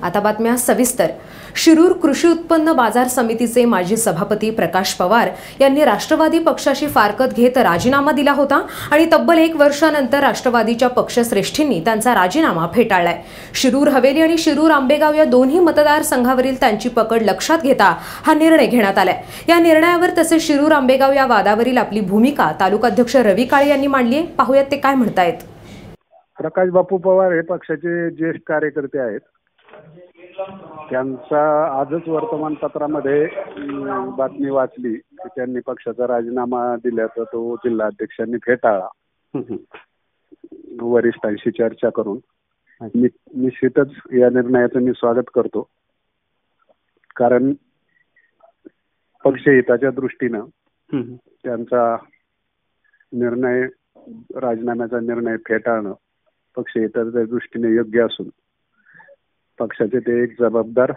आता बातम्या सविस्तर। शिरूर कृषी उत्पन्न बाजार समितीचे माजी सभापती प्रकाश पवार यांनी राष्ट्रवादी पक्षाशी फारकत घेत राजीनामा दिला होता आणि तब्बल 1 वर्षानंतर राष्ट्रवादीच्या पक्षश्रेष्ठींनी त्यांचा राजीनामा फेटाळलाय। शिरूर हवेली आणि शिरूर आंबेगाव या दोन्ही मतदारसंघावरील त्यांची पकड लक्षात घेता हा निर्णय घेण्यात आलाय। या निर्णयावर तसेच शिरूर आंबेगाव या वादावरील आपली भूमिका तालुकाध्यक्ष रवी काळे यांनी मांडली आहे। पाहूयात ते काय म्हणतायत। प्रकाश बापू पवार हे पक्षाचे ज्येष्ठ कार्यकर्ते आहेत। त्यांचा आजच वर्तमानपत्रामध्ये बातमी वाचली की त्यांनी पक्षाचा राजीनामा दिल्याचा तो जिल्हाध्यक्षांनी फेटाळला। वरिष्ठांशी चर्चा करून निश्चितच या निर्णयाचं मी स्वागत करतो, कारण पक्षहिताच्या दृष्टीनं त्यांचा निर्णय, राजीनाम्याचा निर्णय फेटाळणं पक्षहिताच्या दृष्टीने योग्य असून पक्षाचे ते एक जबाबदार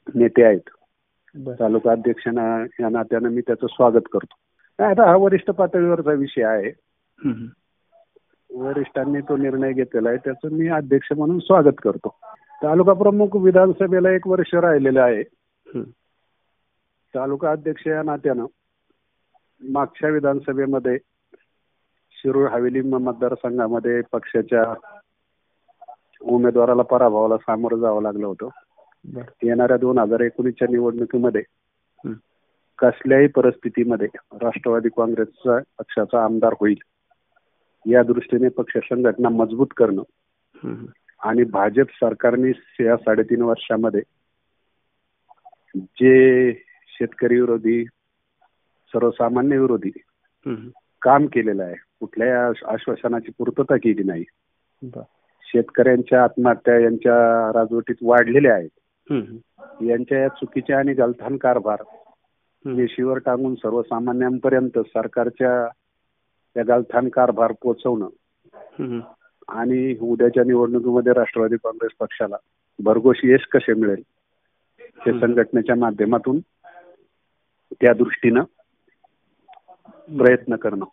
नेते आहेत। तालुका अध्यक्षांना या नात्यानं मी त्याचं स्वागत करतो। आता हा वरिष्ठ पातळीवरचा विषय आहे, वरिष्ठांनी तो निर्णय घेतलेला आहे, त्याचं मी अध्यक्ष म्हणून स्वागत करतो। तालुका प्रमुख विधानसभेला 1 वर्ष राहिलेलं आहे। तालुका अध्यक्ष या नात्यानं मागच्या विधानसभेमध्ये शिरूर हवेली मतदारसंघामध्ये पक्षाच्या उमेदवाराला पराभवाला सामोरं जावं लागलं होतं। येणाऱ्या 2019च्या निवडणुकीमध्ये कसल्याही परिस्थितीमध्ये राष्ट्रवादी काँग्रेसचा पक्षाचा आमदार होईल या दृष्टीने पक्ष संघटना मजबूत करणं आणि भाजप सरकारने या 3.5 वर्षामध्ये जे शेतकरी विरोधी, सर्वसामान्य विरोधी काम केलेलं आहे, कुठल्याही आश्वासनाची पूर्तता केली नाही। शेतकऱ्यांच्या आत्महत्या यांच्या राजवटीत वाढलेल्या आहेत। यांच्या या चुकीच्या आणि गलथान कारभार वेशीवर टांगून सर्वसामान्यांपर्यंत सरकारच्या या गलथान कारभार पोहोचवणं आणि उद्याच्या निवडणुकीमध्ये राष्ट्रवादी काँग्रेस पक्षाला भरघोस यश कसे मिळेल हे संघटनेच्या माध्यमातून त्या दृष्टीनं प्रयत्न करणं।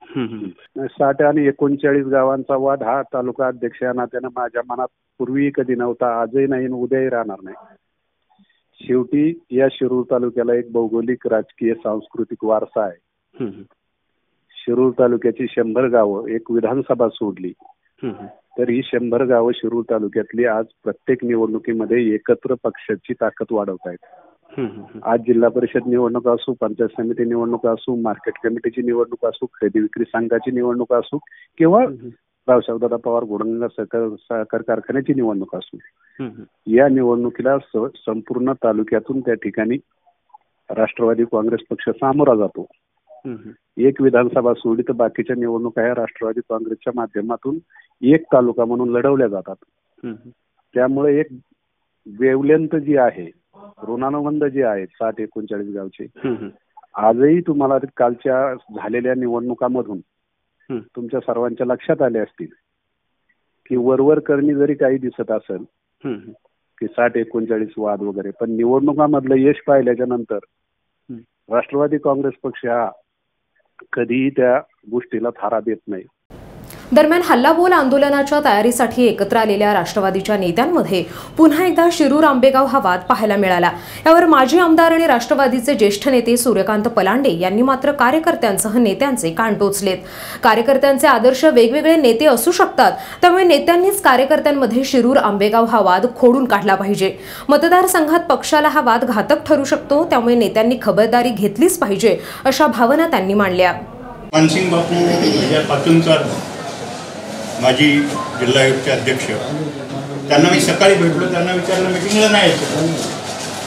60 आणि 39 गावांचा वाद हा तालुका अध्यक्ष या नात्यानं माझ्या मनात पूर्वी कधी नव्हता, आजही नाही, उद्याही राहणार नाही। शेवटी या शिरूर तालुक्याला एक भौगोलिक, राजकीय, सांस्कृतिक वारसा आहे। शिरूर तालुक्याची 100 गावं एक विधानसभा सोडली तर ही 100 गावं शिरूर तालुक्यातली आज प्रत्येक निवडणुकीमध्ये एकत्र पक्षाची ताकद वाढवत आहेत। आज जिल्हा परिषद निवडणूक असो, पंचायत समिती निवडणूक असो, मार्केट कमिटीची निवडणूक असो, खरेदी विक्री संघाची निवडणूक असो किंवा रावसाहेबदादा पवार घोडगंगा सहकार कारखान्याची निवडणूक असो, या निवडणुकीला संपूर्ण तालुक्यातून त्या ठिकाणी राष्ट्रवादी काँग्रेस पक्ष सामोरा जातो। एक विधानसभा सोडली तर बाकीच्या निवडणुका ह्या राष्ट्रवादी काँग्रेसच्या माध्यमातून एक तालुका म्हणून लढवल्या जातात। त्यामुळे एक वेवलेंथ जी आहे, ऋणानुबंध जे आहेत 60-39 गावचे, आजही तुम्हाला कालच्या झालेल्या निवडणुकामधून तुमच्या सर्वांच्या लक्षात आले असतील की वरवर करणी जरी काही दिसत असेल की 60-39 वाद वगैरे, पण निवडणुकामधलं यश पाहिल्याच्या नंतर राष्ट्रवादी काँग्रेस पक्ष हा कधीही त्या गोष्टीला थारा देत नाही। दरम्यान हल्लाबोल आंदोलनाच्या तयारीसाठी एकत्र आलेल्या राष्ट्रवादीच्या नेत्यांमध्ये पुन्हा एकदा शिरूर आंबेगाव हा वाद पाहायला मिळाला। यावर माजी आमदार आणि राष्ट्रवादीचे ज्येष्ठ नेते सूर्यकांत पलांडे यांनी मात्र कार्यकर्त्यांसह नेत्यांचे कान टोचलेत। कार्यकर्त्यांचे आदर्श वेगवेगळे नेते असू शकतात, त्यामुळे नेत्यांनीच कार्यकर्त्यांमध्ये शिरूर आंबेगाव हा वाद खोडून काढला पाहिजे। मतदारसंघात पक्षाला हा वाद घातक ठरू शकतो, त्यामुळे नेत्यांनी खबरदारी घेतलीच पाहिजे, अशा भावना त्यांनी मांडल्या। मानसिंग बापू माजी जिल्हा आयोगचे अध्यक्ष, त्यांना मी सकाळी भेटलो, त्यांना विचारलं मीटिंगला नाही यायचं,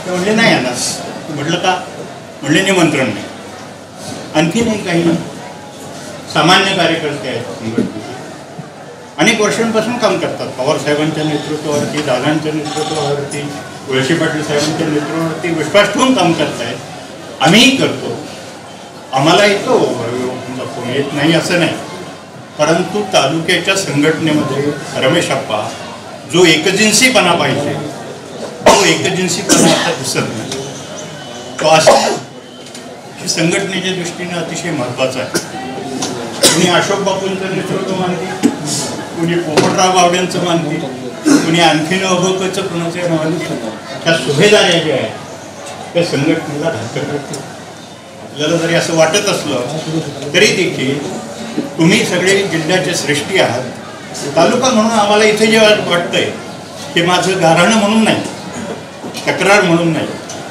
ते म्हणले नाही येणार। म्हटलं का? म्हणले निमंत्रण नाही। आणखीनही काही सामान्य कार्यकर्ते आहेत, अनेक वर्षांपासून काम करतात, पवार साहेबांच्या नेतृत्वावरती, दादांच्या नेतृत्वावरती, वळसे पाटील साहेबांच्या नेतृत्वावरती विश्वास ठेवून काम करतायत। आम्हीही करतो, आम्हाला येतो, येत नाही असं नाही, परंतु तालुक्याच्या संघटनेमध्ये रमेश आप्पा जो एकजिन्सीपणा पाहिजे, तो एकजिन्सीपणा आता दिसत नाही। तो असं संघटनेच्या दृष्टीने अतिशय महत्त्वाचा आहे। तुम्ही अशोक बापूंचं नेतृत्व मानली, कुणी पोपटराव गावड्यांचं मानतील, कुणी आणखीन अभोकचं कुणाचं मानतील. त्या सुभेदाऱ्या ज्या आहेत त्या संघटनेला धाकट करतील. आपल्याला जरी असं वाटत असलं तरी देखील तुम्ही सगळे जिल्ह्याचे श्रेष्ठी आहात. तालुका म्हणून आम्हाला इथे जे वाटतंय ते माझं गाऱ्हाणं म्हणून नाही, तक्रार म्हणून नाही,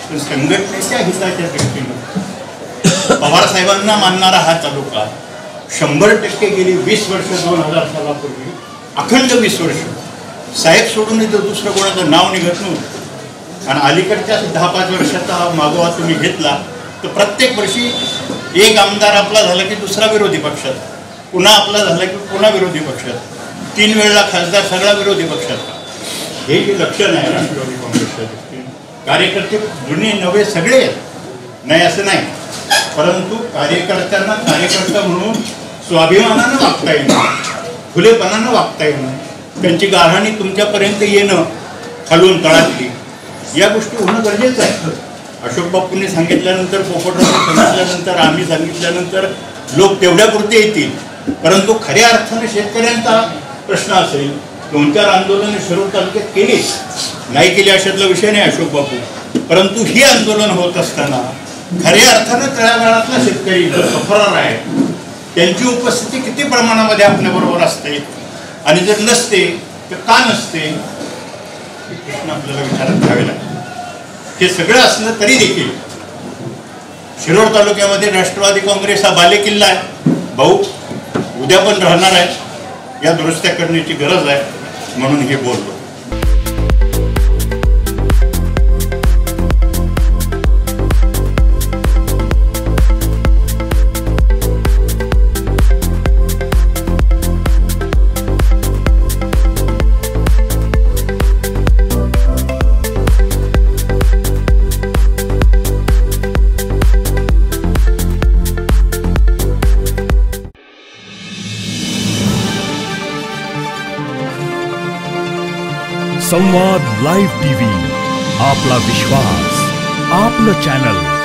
पण संघटनेच्या हिताच्या दृष्टीनं पवार साहेबांना मानणारा हा तालुका 100% गेली 20 वर्ष 2000 सालापूर्वी अखंड 20 वर्ष साहेब सोडून इथं दुसरं कोणाचं नाव निघत नव्हतं. आणि अलीकडच्या 10-5 वर्षाचा मागोवा तुम्ही घेतला तर प्रत्येक वर्षी एक आमदार आपला झाला की दुसरा विरोधी पक्षात, पुन्हा आपला झाला की पुन्हा विरोधी पक्षात, 3 वेळेला खासदार सगळा विरोधी पक्षात. हे जे लक्षण आहे राष्ट्रवादी काँग्रेसच्या दृष्टीने, कार्यकर्ते जुने नवे सगळे नाही असं नाही, परंतु कार्यकर्त्यांना कार्यकर्ता म्हणून स्वाभिमानानं वागता येणं, खुलेपणानं वागता येणं, त्यांची गाऱ्हाणी तुमच्यापर्यंत येणं खालून तळातली, या गोष्टी होणं गरजेचं आहे. अशोक बापूंनी सांगितल्यानंतर, पोपटरावांनी सांगितल्यानंतर, आम्ही सांगितल्यानंतर लोक तेवढ्यापुरते येतील, परंतु खऱ्या अर्थाने शेतकऱ्यांचा प्रश्न असेल. 2-4 आंदोलनं शिरूर तालुक्यात केली, नाही केली अशातला विषय नाही अशोक बापू, परंतु ही आंदोलन होत असताना खऱ्या अर्थानं तळागाळातला शेतकरी सफरार आहे, त्यांची उपस्थिती किती प्रमाणामध्ये आपल्याबरोबर असते आणि जर नसते तर का नसते हे प्रश्न आपल्याला विचारात घ्यावे लागेल. हे सगळं असलं तरी देखील शिरोळ तालुक्यामध्ये राष्ट्रवादी काँग्रेस हा बालेकिल्ला आहे. भाऊ उद्या पण राहणार आहे. या दुरुस्त्या करण्याची गरज आहे म्हणून हे बोललो. संवाद लाईव्ह टीव्ही, आपला विश्वास, आपलं चॅनल.